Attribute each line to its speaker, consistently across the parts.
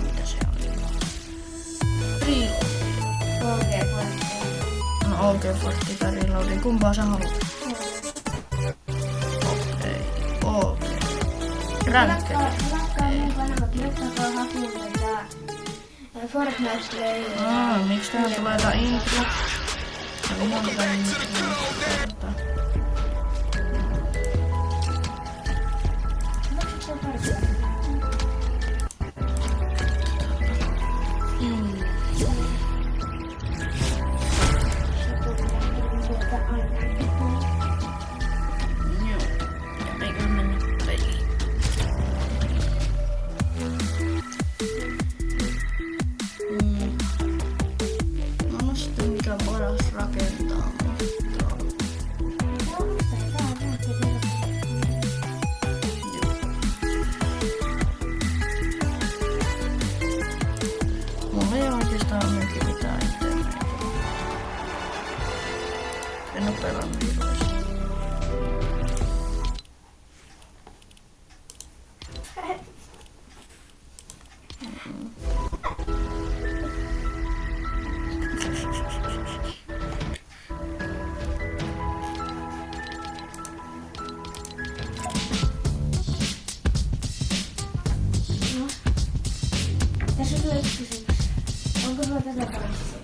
Speaker 1: mitä se oli? Reload. No OK-portti tai reloadin, kumpaa sä haluat? Okei. Ranked. Miksi tähän tulee tää intro?
Speaker 2: Tässä tulee yksi kysymys. Onko sulla tätä tanssia?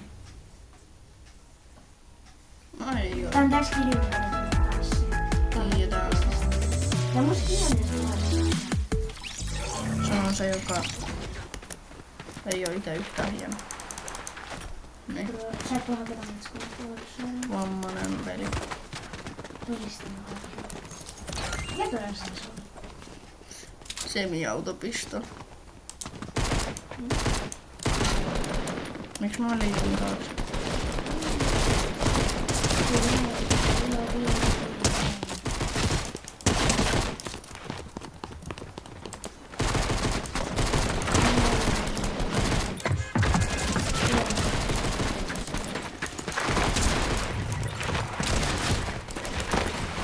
Speaker 1: Ai joo.
Speaker 2: Tää on tässä kiljuinen tanssi.
Speaker 1: Tiedetään.
Speaker 2: Tää on musta hienoinen tanssi.
Speaker 1: Se on se, joka ei oo ite yhtään hieno. Niin.
Speaker 2: Sä et voi haketa matskua puolessa.
Speaker 1: Vammanen peli.
Speaker 2: Todistin kaikki. Mikä tanssi se on?
Speaker 1: Semi-autopisto. Miks mä liikun taakse?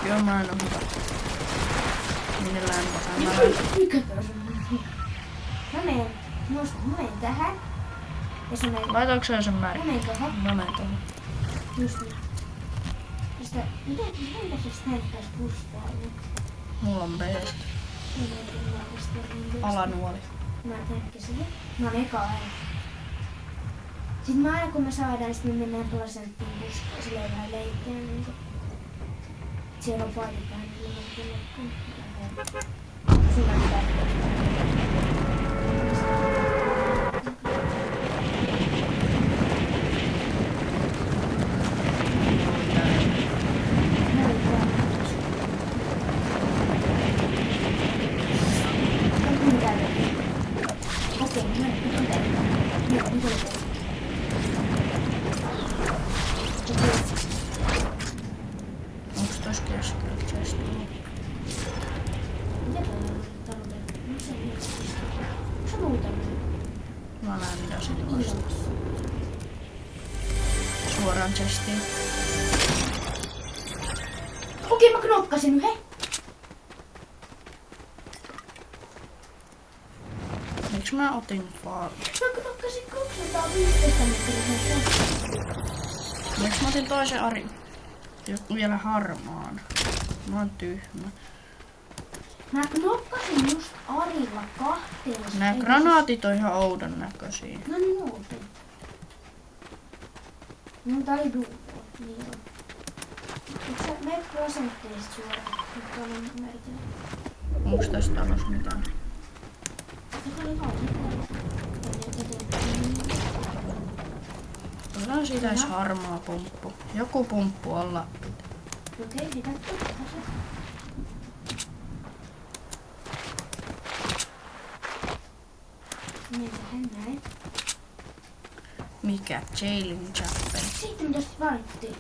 Speaker 1: Joo, mä en oo hyvä. Millään osaan.
Speaker 2: Mikä taas on? Mä menen tähän. Ja sä menet...
Speaker 1: Laitaanko sä sen määrin?
Speaker 2: Mä menen tohon.
Speaker 1: Mä menen tohon.
Speaker 2: Just niin. Miten tässä näyttäis pustaa nyt?
Speaker 1: Mulla on beest. Alanuoli.
Speaker 2: Mä tänkkäsin. Mä oon eka aina. Sitten mä aina kun me saadaan, sit me mennään prosenttiin puskaan. Silleen vähän leikkiä niinku. Siellä on paatit vähän niin. Sulla on
Speaker 1: onks tossa keskellä chestiin? Mä näen mitä sit vasta. Suoraan chestiin.
Speaker 2: Okei, mä knokkasin yhden.
Speaker 1: Miks mä otin vaan?
Speaker 2: Mä knokkasin 215 metriä.
Speaker 1: Miks mä otin toisen Ari? Vielä harmaan. Mä oon tyhmä.
Speaker 2: Mä knokkasin just Arilla kahteen.
Speaker 1: Nää granaatit on ihan oudon näköisiä.
Speaker 2: No niin outo. No tää oli duo. Niin on. Et sä menet prosentteista suoraan. Nyt on merkillä.
Speaker 1: Onks tästä talossa mitään?
Speaker 2: Tää oli kauan.
Speaker 1: Ollaan siitä edes harmaa pumppu. Joku pumppu alla.
Speaker 2: Okei, mitä tässä? Niin tähän näin.
Speaker 1: Mikä? Jailing Chapel.
Speaker 2: 17 varttia.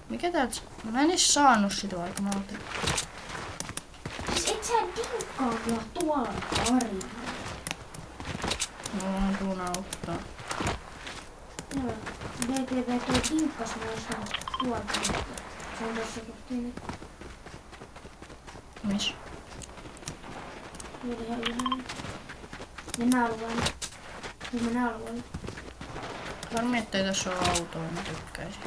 Speaker 1: Mikä tää? Mä en edes saanut sitä vaikka mä otin.
Speaker 2: Siis et sä dinkkaa mua tuolla Arilla.
Speaker 1: Mulla on tuuna auttaa.
Speaker 2: Joo. VTV toi dinkkas myös tuolta. Se on tossa kohti nyt.
Speaker 1: Miss?
Speaker 2: Oli ihan ylhäällä. Mennään alueelle. Mennään alueelle.
Speaker 1: Harmi, ettei tässä ole autoa, mä tykkäisin.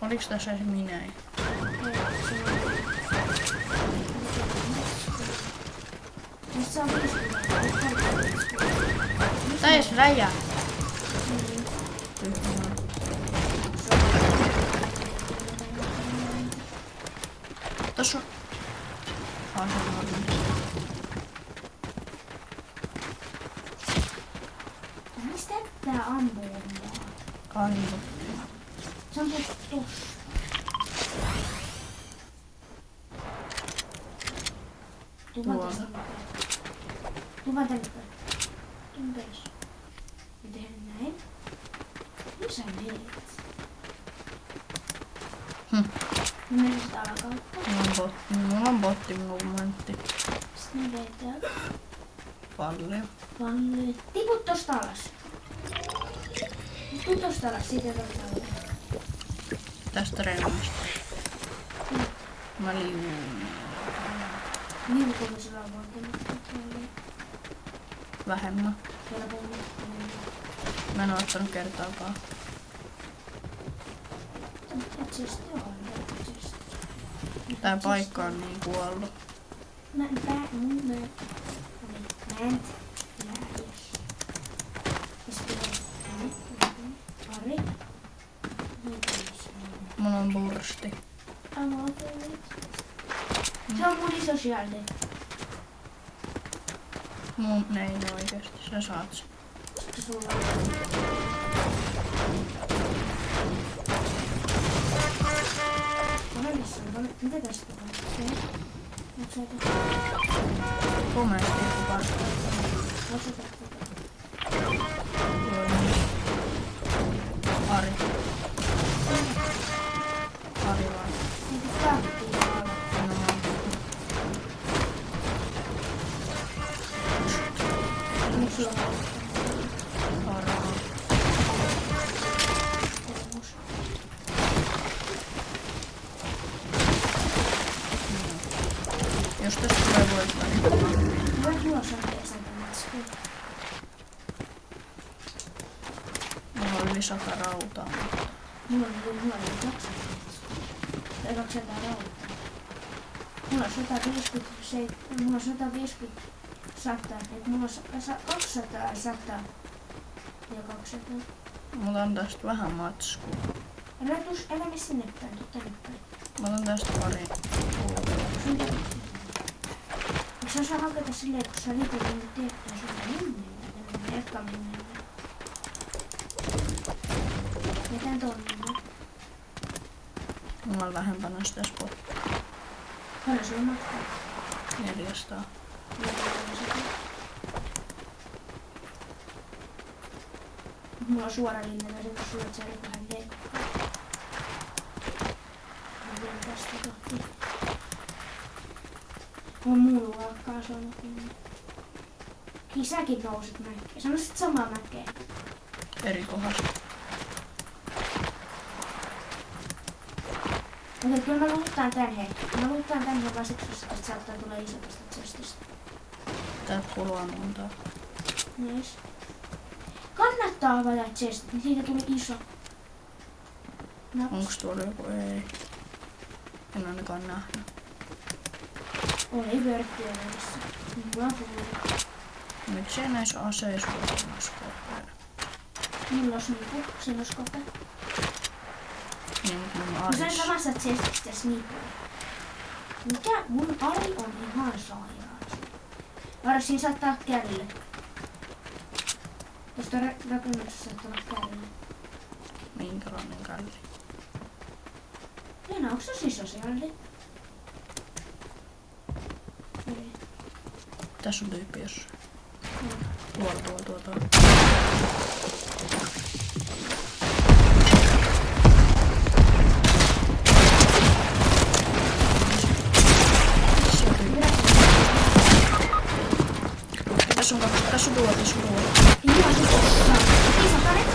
Speaker 1: Oliks tässä edes minäin? Tää ees räjää. Tossa on...
Speaker 2: Mistä tää ampuu mua?
Speaker 1: Aivan.
Speaker 2: Se on tossa.
Speaker 1: Tuolla.
Speaker 2: Tuvan tänne päin. Tuvan perässä. Me tehdään näin. Missä meet? Mä menen sitä alakautta.
Speaker 1: Mulla on botti movementti.
Speaker 2: Sitten me vedetään.
Speaker 1: Paljon.
Speaker 2: Paljon. Tiput tosta alas. Tuu tosta alas, siitä ei tosta alas.
Speaker 1: Tästä reunasta. Mä liuun.
Speaker 2: Liukumisella on voinut.
Speaker 1: Vähemmän. Mä en oo ottanut kertaakaan. Tää paikka on niin kuollut.
Speaker 2: Mä en Ari.
Speaker 1: Mulla on bursti.
Speaker 2: Se on mun iso shieldi.
Speaker 1: Mun ei oikeesti, sä saat sen.
Speaker 2: Sulla on. Mitä tästä on? Onko se jotain?
Speaker 1: Komeasti joku paska.
Speaker 2: Onko se jotain?
Speaker 1: Ari. Ari vaan.
Speaker 2: Niin tahtiin olla.
Speaker 1: No.
Speaker 2: Nyt sulla on.
Speaker 1: Varaa. Jos tästä tulee voittaa, niin
Speaker 2: Voit ulos hakea sen matskuun.
Speaker 1: mulla on yli 100 rautaa.
Speaker 2: Mulla on 200 tai 200 rautaa. Mulla on 150, mulla on 150 100, et mulla on 200 100 ja 200.
Speaker 1: Mulla on tästä vähän matskua.
Speaker 2: Älä mene sinne päin, tuu tänne päin.
Speaker 1: Mä otan tästä pari.
Speaker 2: Eikö sä osaa hakata silleen, kun sä liitot niin tiettyä sulle minne, jotka mennään. Jätän tonne.
Speaker 1: Mulla on vähempänä sitä spottia.
Speaker 2: Paljon sulla matkaa?
Speaker 1: 400.
Speaker 2: Mulla on suora linja, kun sulla on siellä vähän leikkaa. Mä vien tästä kohti. Mulla on muu luokkaa saanut kunnia. Säkin nousit mäkeen. Sanoisit samaa mäkeen.
Speaker 1: Eri kohdassa.
Speaker 2: Mutta kyllä mä luuttaan tän hei. Mä luuttaan tän hei vaan siksi, että saattaa tulla iso tästä chestistä.
Speaker 1: Täältä kuluu montaa.
Speaker 2: Nice. Kannattaa avata chest, niin siitä tuli iso. Naps.
Speaker 1: Onks tuolla joku? Ei. En ainakaan nähnyt.
Speaker 2: Oli vörttiä näissä. Mulla on tullut.
Speaker 1: Miksei näissä aseissa voi olla skopeja?
Speaker 2: Mulla on snipu, sen on skope.
Speaker 1: Niin, mut mun
Speaker 2: Mä sain
Speaker 1: Aris.
Speaker 2: samassa chestistä snipua. Mikä? Mun Ari on ihan sairaan. Varsin saattaa kärille. Tuosta rakennuksessa saattaa olla kärille.
Speaker 1: Minkälainen kalli?
Speaker 2: Leena, onks se iso sieltä? Ei.
Speaker 1: Tässä on tyyppi jossain. Tuolla. Tässä on tuolla.
Speaker 2: Ihan se tuossa. Isotane.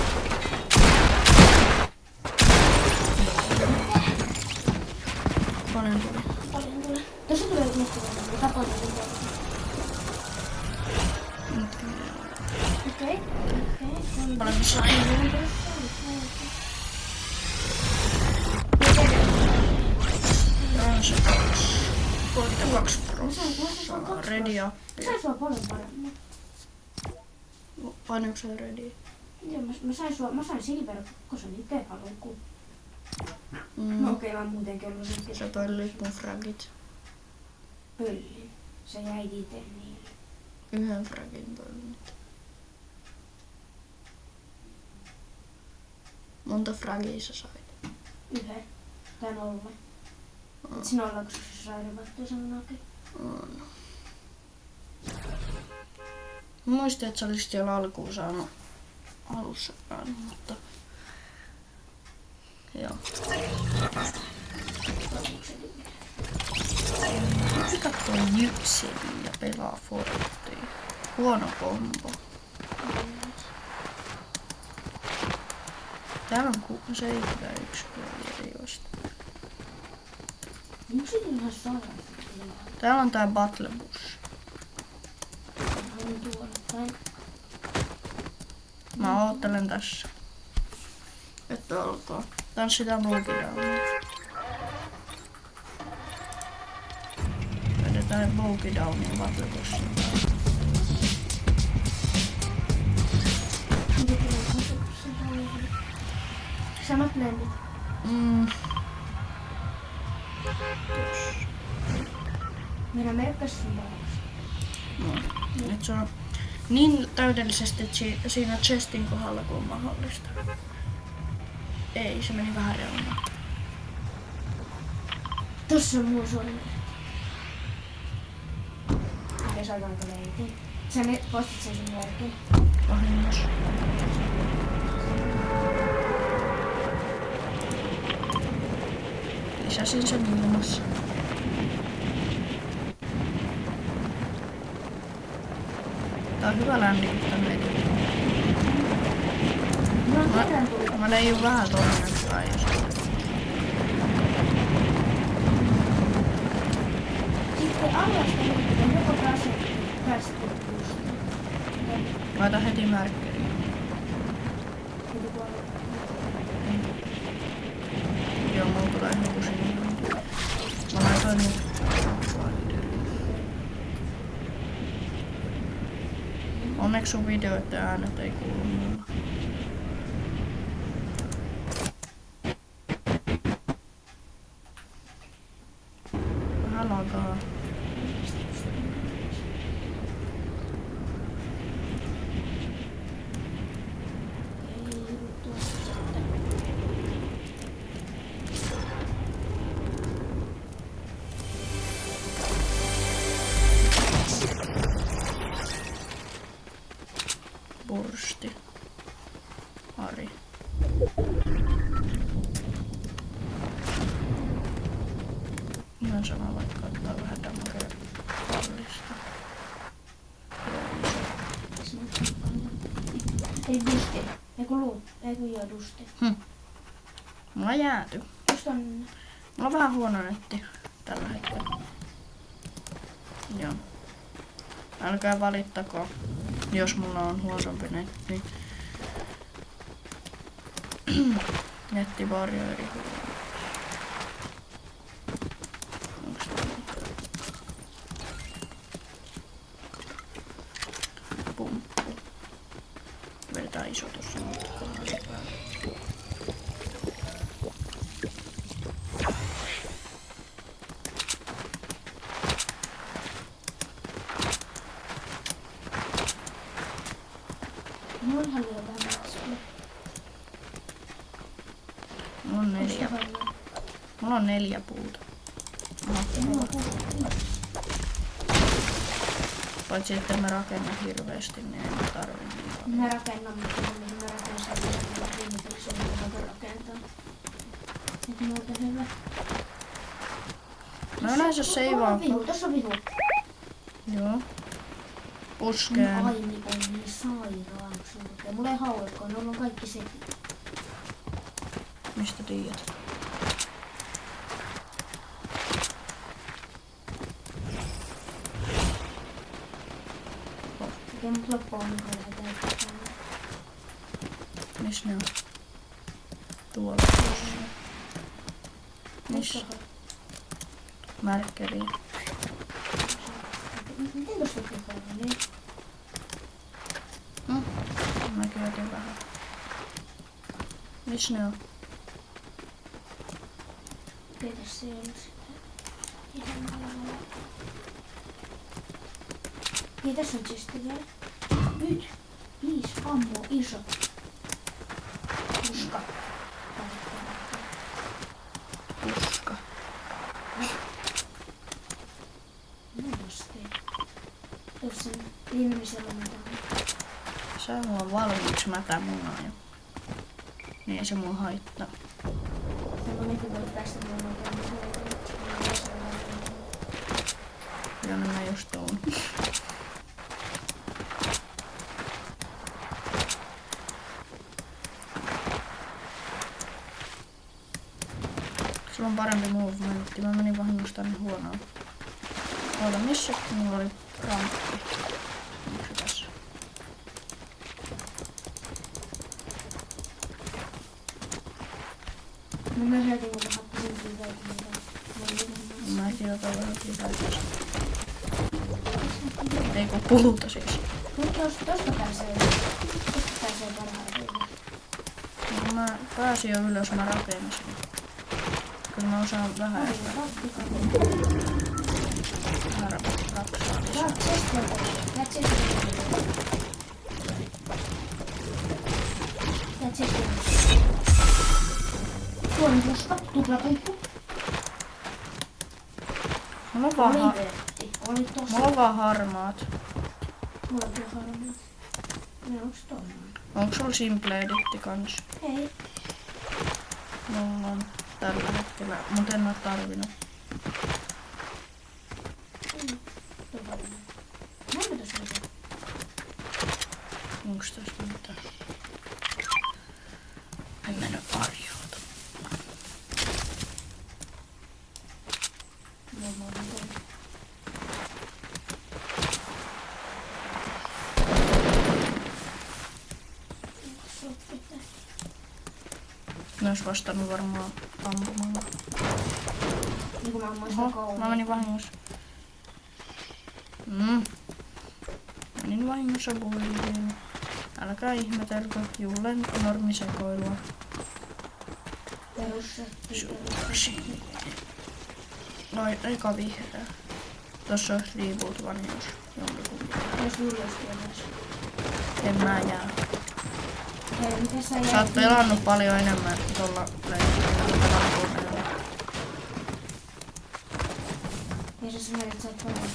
Speaker 1: paljon sain. Se 32% ready up.
Speaker 2: Sain sua paljon paremmin.
Speaker 1: Painoiko se ready?
Speaker 2: Joo, mä sain Silver 2 itsellä lukuun. No okei, mä muutenkin ollut sen.
Speaker 1: Sä pöllit mun fragit.
Speaker 2: Pöllin. Sä jäit ite niin.
Speaker 1: Yhden fragin pöllin. Monta fragia sä sait?
Speaker 2: Yhden. Tai 0. Et se 0, koska se sai rivattua sen nakin.
Speaker 1: Mä muistin, että sä olisit siellä alkuun saanut alussa päin, mutta... Joo. Yksi kattoo Jypsin ja pelaa Forttia. Huono kombo. Täällä on 71 pelijoista.
Speaker 2: Miksi ihan sairaan?
Speaker 1: Täällä on tää Battle Bus. Mä oottelen tässä. Että alkaa. Tanssitaan Bogidownia. Vedetään Bogidownia Battle Busiin.
Speaker 2: Samat lennit. Meidän merkkas sun palauksi.
Speaker 1: No, nyt se on niin täydellisesti, että siinä chestin kohdalla kun on mahdollista. Ei, se meni vähän reunaan.
Speaker 2: Tossa on mun sormi. Okei, saataanko leitin? Sä postit sen sun merkin.
Speaker 1: Vahingossa. Lisäsin sen ilmassa. Tää on hyvä ländi, kun tänne ei tule. Mä leijun vähän toinen päin, jos
Speaker 2: sitten alasta niin joko päästä
Speaker 1: laita heti märkkeriin. Joo, mulla tulee joku sinne. Mä laitoin nyt. Onneksi sun videoiden äänet ei kuulu mulla. Vähän lagaa. Bursti. Ari. Ihan sama vaikka ottaa vähän damagea kallista.
Speaker 2: Ei dusti. Eiku luu. Eiku joo dusti.
Speaker 1: Mulla on jääty.
Speaker 2: Just on.
Speaker 1: Mulla on vähän huono netti tällä hetkellä. Joo. Älkää valittako, jos mulla on huonompi netti. Nettivarjoiri. Onks tää mitään? Pumppu. Vedetään iso tossa matkaan.
Speaker 2: Mullahan ei ole vähän maksua.
Speaker 1: Mulla on 4 puuta. Paitsi että mä rakennan hirveesti, niin en tarvii niin paljon.
Speaker 2: Mä rakennan, mutta mä rakennan sellaisen viimityksen, mitä mä rakentaa. Et muuta hyvä.
Speaker 1: Mä yleensä seivaan.
Speaker 2: Tossa on vihu.
Speaker 1: Joo. Puskeen.
Speaker 2: Mun aimi on niin sairaan suurta. Mulla ei hauekkoa, ne on kaikki setit.
Speaker 1: Mistä tiedät?
Speaker 2: Okei, mut loppu on niin täytetään.
Speaker 1: Miss ne on? Tuolla. Missä? Märkkäriä.
Speaker 2: Miten tosta tehdään? Niin.
Speaker 1: Mäkin otin vähän. Missä ne on?
Speaker 2: Mitäs se on sitä? Ihan kalalla. Niin tässä on chesti vielä. Nyt. 5 ammo iso. Puska.
Speaker 1: Puska.
Speaker 2: Nosti. Tuossa viimeisellä mitään.
Speaker 1: Se on mulla valmiiksi mätä munaa jo. Niin ei se mua haittaa.
Speaker 2: Onko nykyään voi päästä munaa tämmöisellä?
Speaker 1: Jonne mä just tuun. Sulla on parempi movementti. Mä menin vahingossa tänne huonoon. Oota, missä mulla oli ramppi? Onko se tässä?
Speaker 2: No mä hyötin, kun mä happasin siitä.
Speaker 1: Mäkin otan vähän kiitos. Ei kun puhuta siis.
Speaker 2: Mutta tosta pääsee parhaiten.
Speaker 1: No, mä pääsin jo ylös, mä rakensin. Kyllä mä osaan vähän rapsaa lisää.
Speaker 2: Tuon puska, tuplapumppu.
Speaker 1: Mulla on vaan harmaat.
Speaker 2: Mulla on kyllä harmaat. Ne onks toinen?
Speaker 1: Onko sulla simple editti kans?
Speaker 2: Ei.
Speaker 1: Mulla on tällä hetkellä, mut en oo tarvinnut.
Speaker 2: Näinkö tossa on se?
Speaker 1: Onks tässä mitään? En mennä arjoutu. Ne ois vastannut varmaan ampumalla.
Speaker 2: Niin kuin mä muistan kouluun.
Speaker 1: Mä menin vahingossa. Menin vahingossa buildiin. Älkää ihmetelkö Jullen normisekoilua.
Speaker 2: Perussetti.
Speaker 1: Noin, eka vihreä. Tossa on reboot vanhus. Jompikumpi.
Speaker 2: Jos Julius tietäis.
Speaker 1: En mä jää.
Speaker 2: Hei, miten sä jäät?
Speaker 1: Sä oot pelannut paljon enemmän tuolla koneella.
Speaker 2: Ja sä sanoit, että sä oot paljon.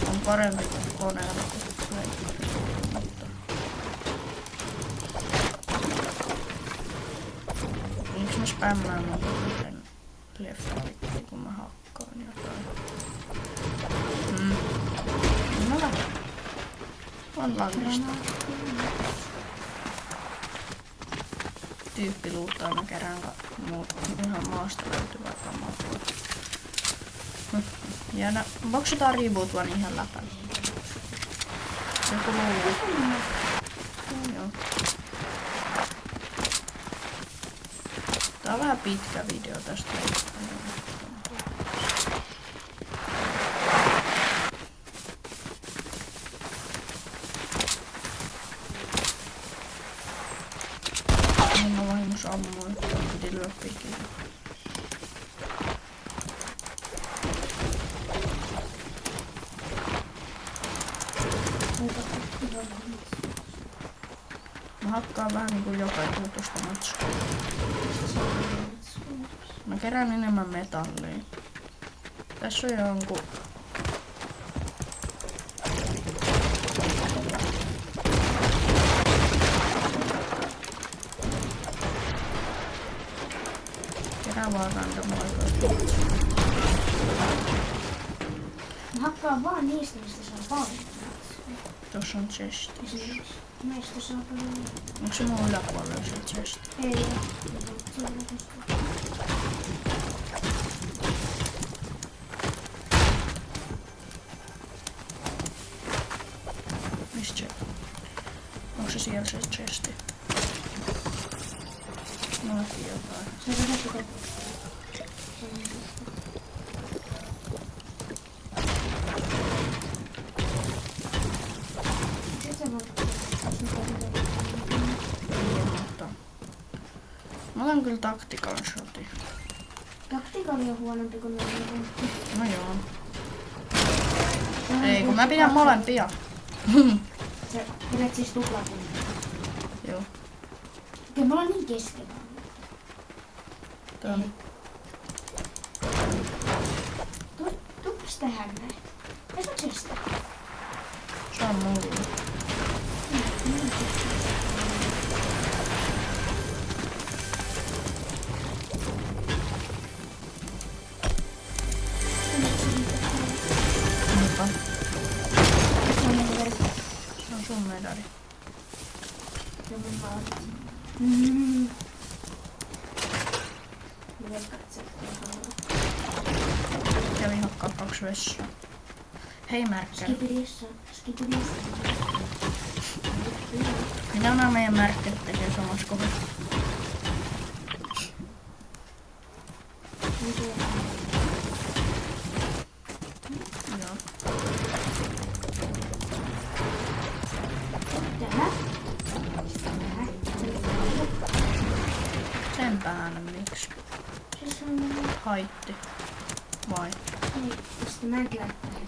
Speaker 1: On parempi kuin koneella kuin leikkarilla. Miksi mä spämmään mun yhden leffa-rikki, kun mä hakkaan jotain? No vähän. On valmista. Tyyppi luuttaa, mä kerään muut ihan maasta löytyvää kamaa. Ja boksataan reboot vaan ihan läpän. Joku luuluu. Joo. Tää on vähän pitkä video tästä. Mä vahingossa ammuin, piti lyödä pikille. Mä hakkaan vähän niinku joka jutusta matskua. Mä kerään enemmän metallia. Tässä on jonkun... Kerään vaan randomoikoista.
Speaker 2: Mä hakkaan vaan niistä, mistä saa paljon.
Speaker 1: Tossa on chesti.
Speaker 2: Esimerkiksi meistä saa paljon.
Speaker 1: Onko se mun yläpuolella se chesti?
Speaker 2: Ei oo. Se on tosta.
Speaker 1: Mistä se? se siellä se chesti? Näki jotain.
Speaker 2: Se on kaikki kotiin.
Speaker 1: Mä otan kyllä tactical shotin.
Speaker 2: Tactical on huonompi kuin ne.
Speaker 1: No joo. Ei, kun mä pidän molempia.
Speaker 2: Sä pidät siis tuplapunnin.
Speaker 1: Joo.
Speaker 2: Okei, me ollaan niin keskellä.
Speaker 1: Tuon.
Speaker 2: Tuupas tähän näin. Ei se chesta.
Speaker 1: Se on mulla. Niinpä. Se on sun medali.
Speaker 2: Ja mun valta. Mä veikkaan, että se on
Speaker 1: Kävin hakkaa 2 vessaa. Hei Märkkäri.
Speaker 2: Skipidissa.
Speaker 1: Mitä on nämä meidän märkkärit tekee samassa kohdassa? Joo. Sen päälle miksi?
Speaker 2: Se on
Speaker 1: Haitti. Vai?
Speaker 2: ei, tästä mä en lähtee.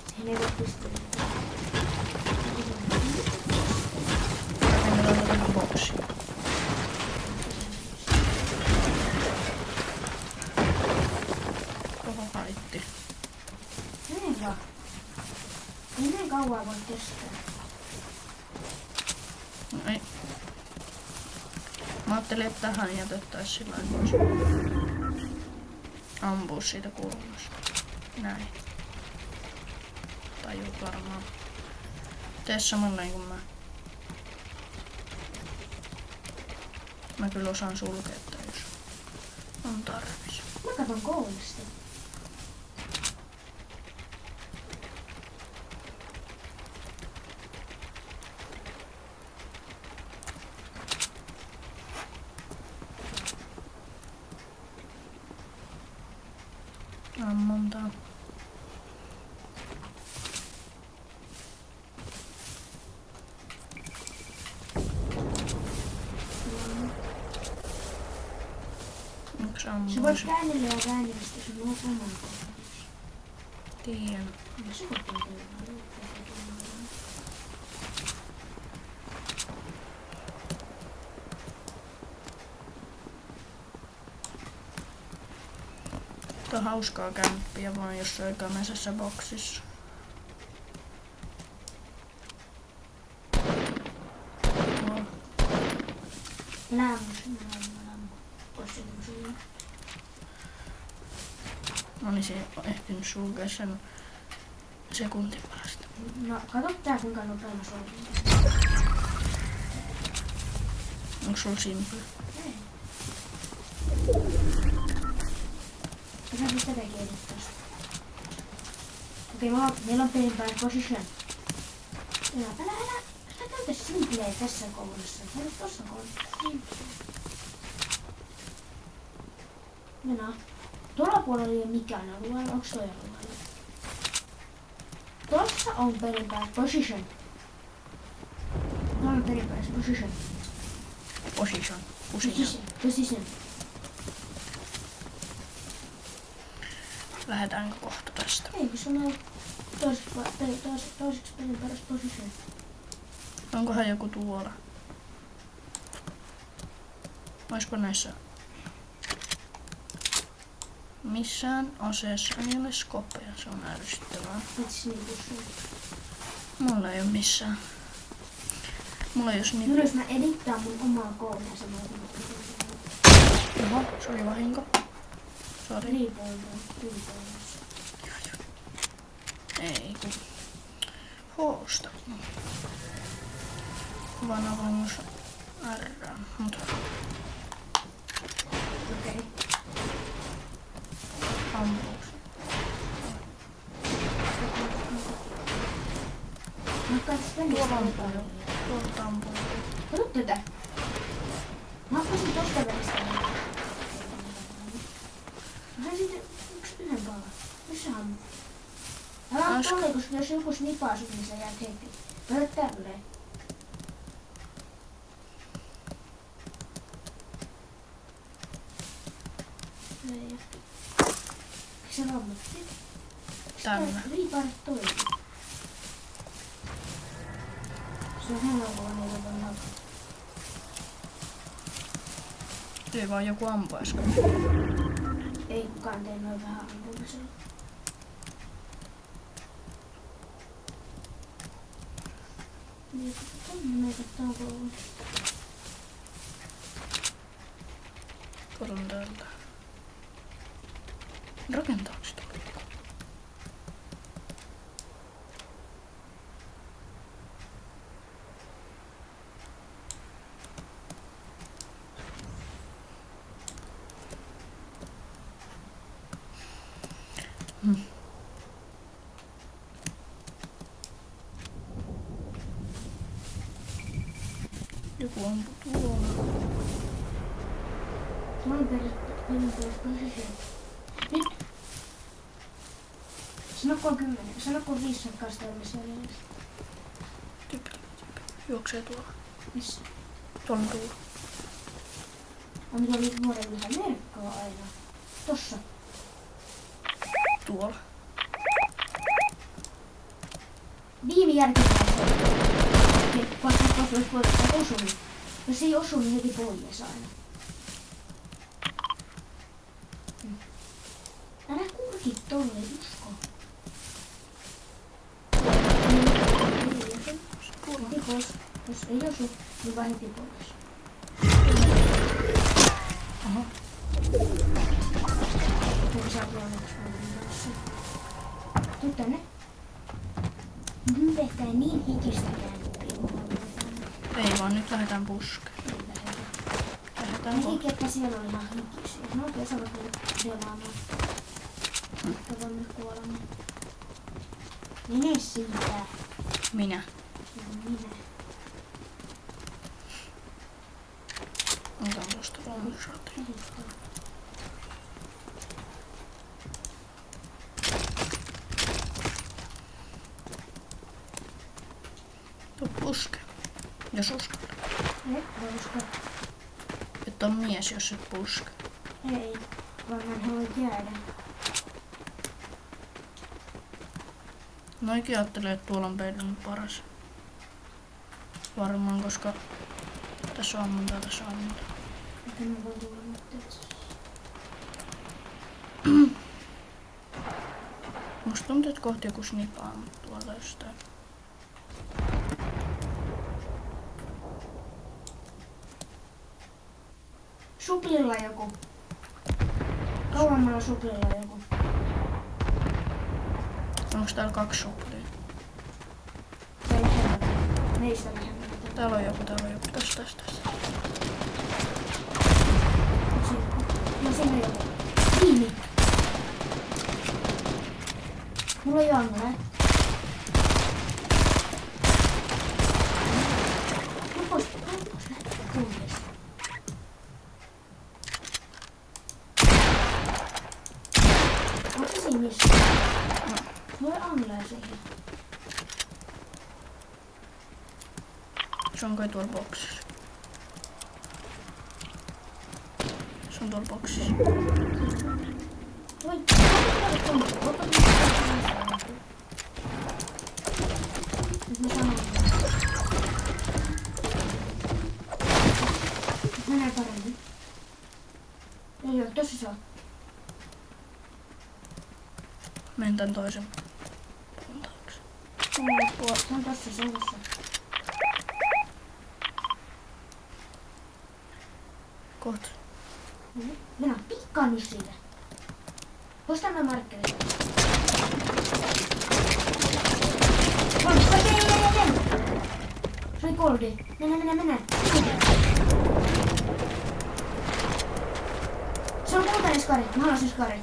Speaker 2: Siihen ei voi pystyä.
Speaker 1: Rakennetaan tätä boksia. Koko haitti.
Speaker 2: Näin vaan. Ei näin kauan voi kestää.
Speaker 1: No ei. Mä ajattelin, että tähän jätettäis sillä lailla pois. Ampuu siitä kulmasta. Näin. Tajuut varmaan. Tee samanlainen kuin mä. Mä kyllä osaan sulkea tää, jos on tarvis.
Speaker 2: Mä katon koulista.
Speaker 1: Ammuntaa. Yksi ammuu.
Speaker 2: Sä voit käännellä ja käännellä sitä sun oman kohdassa.
Speaker 1: Tiedän.
Speaker 2: Ja se on kyllä.
Speaker 1: Tuo on hauskaa kämppiä vaan jossain kämäisessä boksissa. Tuolla.
Speaker 2: Lämmus.
Speaker 1: Mä olisin ehtinyt sulkea sen sekuntin päästä.
Speaker 2: No, kato tää kuinka nopea mä sulkin.
Speaker 1: Onko sulla simple?
Speaker 2: Ei. Mä saan tätä kiinni tosta. Okei, meillä on pelin päällä position. Älä käytä simpleä tässä kohdassa. Sä nyt tossa kohdassa. Mennään. Tuolla puolella ei ole mikään alueella. Onks toi alueella? Tossa on pelin päällä position. Tuolla on pelin päällä position. Position.
Speaker 1: Lähdetäänkö kohta tästä?
Speaker 2: Ei, kun sulla on toiseksi pelin paras position.
Speaker 1: Onkohan joku tuolla? Olisiko näissä? Missään aseessa ei ole skoppeja, se on ärsyttävää.
Speaker 2: Paitsi niinku sun.
Speaker 1: Mulla ei oo missään. Mulla ei oo
Speaker 2: Kyllä
Speaker 1: niin.
Speaker 2: jos mä edittaan mun omaa koodea samalla kun
Speaker 1: Oho, se oli vahinko. Sori.
Speaker 2: Riipoimassa.
Speaker 1: Ei kun. Hoosta. Kuvan avannus R. Mutta
Speaker 2: Okei.
Speaker 1: ampuuks.
Speaker 2: Mä
Speaker 1: Tuolla ampuu jo. Tuolta ampuu.
Speaker 2: Kato tätä. Mä happasin tosta välistä. Mä hain sitten yhden palan. Missä on? Älä on tolle, koska jos joku snipaa sut, niin sä jäät heti. Mä olet tälleen. Eikö se lammutti?
Speaker 1: Tänne.
Speaker 2: Riipaaret toimii. Se on helppoa niitä voi hakata.
Speaker 1: Ei vaan joku ampuu äsken.
Speaker 2: Ei kukaan tee noin vähän ampumisella. Niin, tonne meitä taukolla.
Speaker 1: Katson täältä. Rakentaako sitä? Joku ampuu tuolla.
Speaker 2: Mä oon perinteisesti nyt. Sanoko 10, sanoko 5 kasteellisia edes.
Speaker 1: Juoksee tuolla.
Speaker 2: Missä?
Speaker 1: Tuolla on tuolla.
Speaker 2: On tuolla nyt vuoden vähän merkkaa aina. Tossa.
Speaker 1: Tuolla.
Speaker 2: Viime jälkeenpäin vaikka olisi voittaa osunut. Jos ei osu, niin heti pois aina. Älä kurkit tolle, usko. Heti pois. Jos ei osu, niin vaan heti pois.
Speaker 1: Aha.
Speaker 2: Tuo saa tuolla yksi kanssa. Tuu tänne. Nyt ei niin hikistäkään.
Speaker 1: Ei vaan nyt lähdetään puskeen. Lähdetään
Speaker 2: Ne hiki, siellä oli ihan hikisiä. No oikein sä voit mennä pelaamaan. Että voimme kuolemaan. Mene siitä.
Speaker 1: Minä.
Speaker 2: Minä.
Speaker 1: Otan tuosta longshottia. Tuu puske. Jos uskot.
Speaker 2: Ei, usko.
Speaker 1: Että on mies, jos et puske.
Speaker 2: Ei, vaan hän haluaa jäädä.
Speaker 1: Noikin ajattelee, että tuolla on meidän paras. Varmaan, koska tässä on ammuntaa, tässä on ammuntaa.
Speaker 2: Että mä voin tulla nyt.
Speaker 1: Musta tuntuu, että kohti joku snipaa tuolta jostain.
Speaker 2: Suplilla joku. Kauemmalla suplilla joku.
Speaker 1: Onko täällä 2 suplia?
Speaker 2: Se ei helpota. Meistä lähempää.
Speaker 1: Täällä on joku. Tässä.
Speaker 2: No siinä on joku. Kiinni. Mulla on Janne. Pois. Kunnes. Onko se siinä missä? Mulla on Anne siihen.
Speaker 1: Se on kai tuolla boksissa. Se on tuolla boksissa.
Speaker 2: Voi. Nyt mä sanon. Menee paremmin. Ei oo, tossa se on.
Speaker 1: Menen tän toisen puolen taakse.
Speaker 2: Se on tossa, se on tossa.
Speaker 1: Kohta.
Speaker 2: Minä pikkaan nyt siitä. Poista nämä markkerit. Se oli goldi. Mennä. Se on kultainen skari. Mä haluan se skari.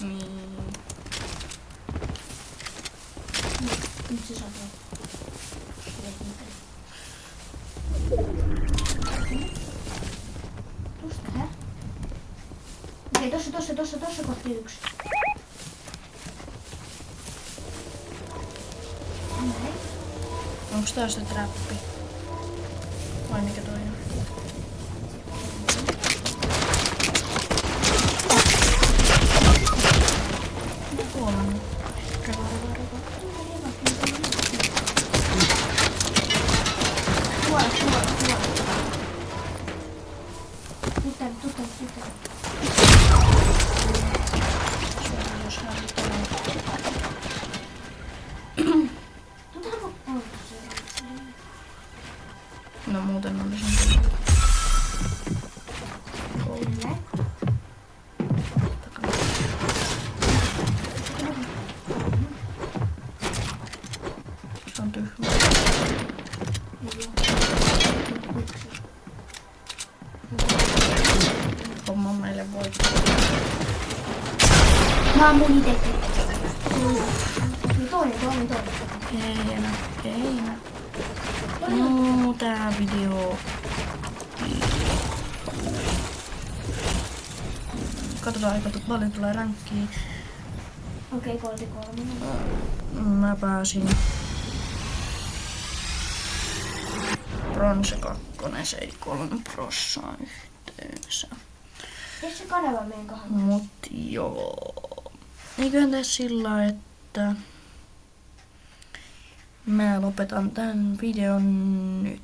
Speaker 1: Niin.
Speaker 2: Nyt se sattuu. Tuosta tää. Okei, tossa kohti 1. Näin.
Speaker 1: Onks tää se trappi? Vai mikä toi on? Huomannut.
Speaker 2: Tuolla. Tuu tänne.
Speaker 1: Jos hävitään.
Speaker 2: Tuu tähän loppuun.
Speaker 1: No muuten olisin tullut.
Speaker 2: Näin.
Speaker 1: Se on tyhmä. Homma meille voittaa.
Speaker 2: Mä ammun itekin. Toinen.
Speaker 1: Ei enää. No, tää video. Katsotaan aika paljon tulee rankkiin.
Speaker 2: Okei, 3.
Speaker 1: Mä pääsin bronze 2, se ei 3 prossaa yhteensä.
Speaker 2: Eikö se kanava meidän kohdalla?
Speaker 1: Mut joo. Eiköhän tää sillä, että mä lopetan tän videon nyt.